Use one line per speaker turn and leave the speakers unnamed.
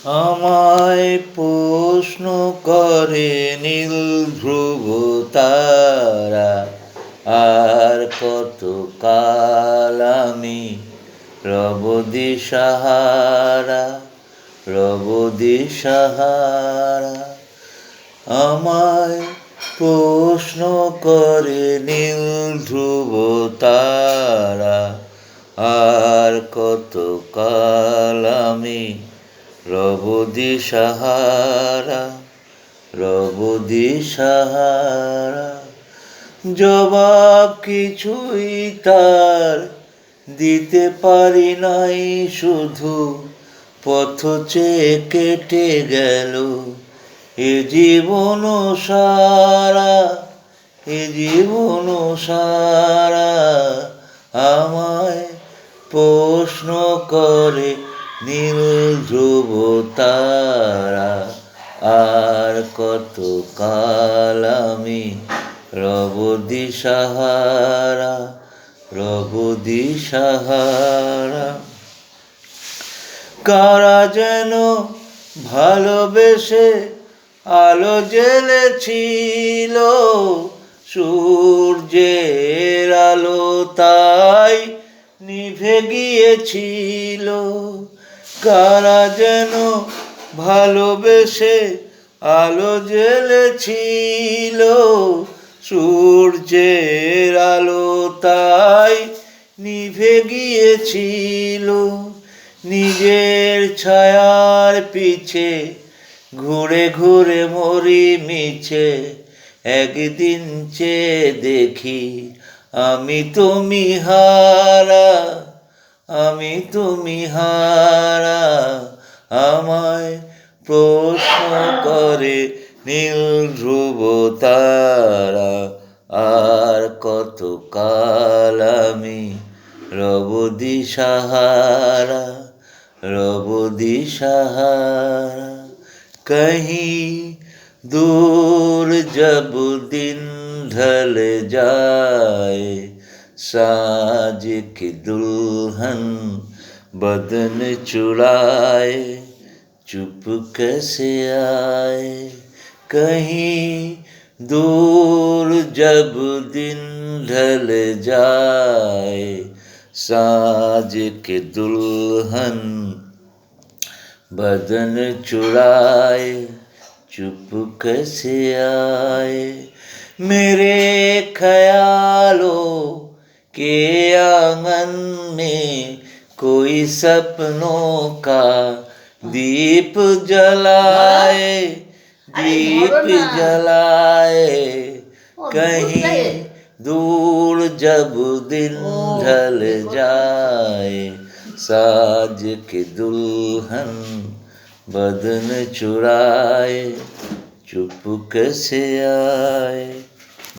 আমায় প্রশ্ন করে নীল ধ্রুব তারা, আর কত কাল আমি রব দিশাহারা, রব দিশাহারা। আমায় প্রশ্ন করে নীল ধ্রুব তারা, আর কত কাল আমি রব দিশাহারা, রব দিশাহারা। জবাব কিছুই তার দিতে পারি নাই, শুধু পথ চেয়ে কেটে গেল এ জীবন সারা, এ জীবন সারা। আমায় প্রশ্ন করে নীল ধ্রুব তারা, আর কত কাল আমি রব দিশাহারা, রব দিশাহারা। কারা যেন ভালোবেসে আলো জ্বেলেছিল, সূর্যের আলো তাই নিভে গিয়েছিল। কারা যেন ভালোবেসে আলো জ্বেলেছিল, সূর্যের আলো তাই নিভে গিয়েছিল। নিজের ছায়ার পিছে ঘুরে ঘুরে মরি মিছে, একদিন চেয়ে দেখি আমি তুমি হারা, আমি তুমি হারা। আমায় প্রশ্ন করে নীল ধ্রুব তারা, আর কত কাল আমি রব দিশাহারা, রব दिशहारा। कहीं दूर जब दिन ढल जाए, साज की दुल्हन बदन चुराए, चुप कैसे आए। कहीं दूर जब दिन ढल जाए, साज के दुल्हन बदन चुराए, चुप कैसे आए। मेरे ख्यालों के आंगन में कोई सपनों का दीप जलाए, दीप जलाए। कहीं दूर जब दिन ढल जाए, साज के दुल्हन बदन चुराए, चुप कैसे आए।